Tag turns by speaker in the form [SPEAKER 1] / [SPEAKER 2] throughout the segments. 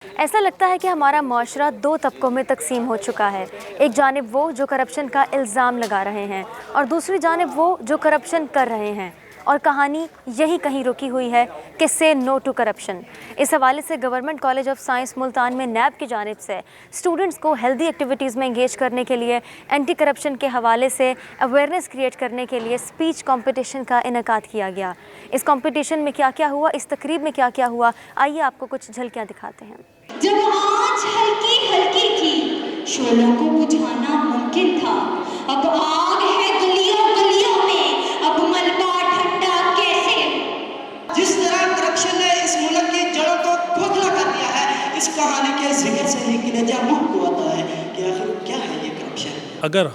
[SPEAKER 1] ایسا لگتا ہے کہ ہمارا معاشرہ دو طبقوں میں تقسیم ہو چکا ہے. ایک جانب وہ جو کرپشن کا الزام لگا رہے ہیں اور دوسری جانب وہ جو کرپشن کر رہے ہیں. اور کہانی یہی کہیں رکی ہوئی ہے کہ سے نو ٹو کرپشن. اس حوالے سے government college of science Multan میں نیب کی جانب سے اسٹوڈنٹس کو ہیلدی ایکٹیویٹیز میں انگیج کرنے کے لیے اینٹی کرپشن کے حوالے سے اویئرنیس کریٹ کرنے کے لیے اسپیچ کمپٹیشن کا انعقاد کیا گیا. اس کمپٹیشن میں کیا کیا ہوا، اس تقریب میں کیا کیا ہوا، آئیے آپ کو کچھ جھلکیاں دکھاتے ہیں.
[SPEAKER 2] جب آنچ ہلکی ہلکی تھی شعلوں کو بجھانا ممکن تھا، اب آگ ہے گلیوں گلیوں میں، اب ملبہ ٹھنڈا کیسے.
[SPEAKER 3] جس طرح کرپشن نے اس ملک کی جڑوں کو کھوکھلا کر دیا ہے، اس کہانی کے ذکر سے ہی کلیجہ منہ کو آتا ہے کہ آخر کیا ہے یہ کرپشن.
[SPEAKER 4] اگر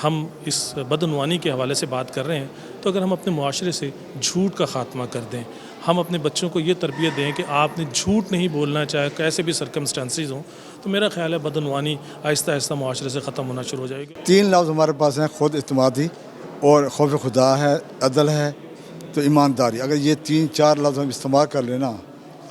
[SPEAKER 4] ہم اس بدعنوانی کے حوالے سے بات کر رہے ہیں تو اگر ہم اپنے معاشرے سے جھوٹ کا خاتمہ کر دیں، ہم اپنے بچوں کو یہ تربیت دیں کہ آپ نے جھوٹ نہیں بولنا چاہے کیسے بھی سرکمسٹانسز ہوں، تو میرا خیال ہے بدعنوانی آہستہ آہستہ معاشرے سے ختم ہونا شروع ہو جائے گی.
[SPEAKER 5] 3 لفظ ہمارے پاس ہیں: خود اعتمادی اور خوف خدا ہے، عدل ہے تو ایمانداری. اگر یہ 3-4 لفظ ہم استعمال کر لینا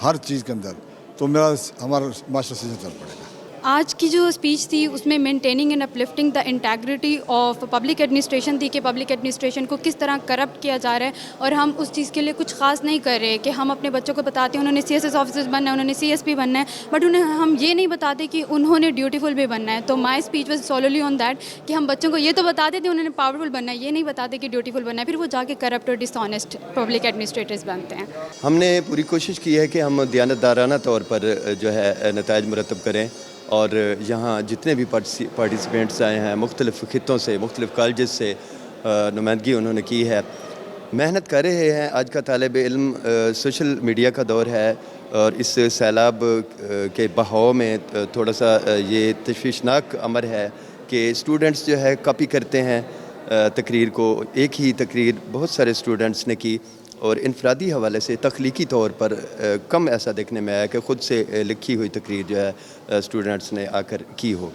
[SPEAKER 5] ہر چیز کے اندر تو ہمارا معاشرہ سے چل پڑے گا.
[SPEAKER 6] آج کی جو اسپیچ تھی اس میں maintaining and uplifting the integrity of public administration تھی کہ پبلک ایڈمنسٹریشن کو کس طرح کرپٹ کیا جا رہا ہے، اور ہم اس چیز کے لیے کچھ خاص نہیں کر رہے کہ ہم اپنے بچوں کو بتاتے ہیں انہوں نے CSS آفیسر بننا ہے، انہوں نے CSP بننا ہے، بٹ ہم یہ نہیں بتاتے کہ انہوں نے ڈیوٹیفل بھی بننا ہے. تو my speech was solely on that کہ ہم بچوں کو یہ تو بتاتے تھے انہوں نے پاورفل بننا ہے، یہ نہیں بتاتے کہ ڈیوٹیفل بننا ہے، پھر وہ جا کے کرپٹ اور ڈس آنیسٹ پبلک ایڈمنسٹریٹرز بنتے ہیں.
[SPEAKER 7] ہم نے پوری کوشش کی ہے کہ ہم دیانتدارانہ طور پر جو ہے نتائج مرتب کریں، اور یہاں جتنے بھی پارٹیسپینٹس آئے ہیں مختلف خطوں سے، مختلف کالجز سے نمائندگی انہوں نے کی ہے، محنت کر رہے ہیں. آج کا طالب علم سوشل میڈیا کا دور ہے، اور اس سیلاب کے بہاؤ میں تھوڑا سا یہ تشویشناک امر ہے کہ اسٹوڈنٹس جو ہے کاپی کرتے ہیں تقریر کو. ایک ہی تقریر بہت سارے اسٹوڈنٹس نے کی، اور انفرادی حوالے سے تخلیقی طور پر کم ایسا دیکھنے میں آیا کہ خود سے لکھی ہوئی تقریر جو ہے اسٹوڈنٹس نے آ کر کی ہو.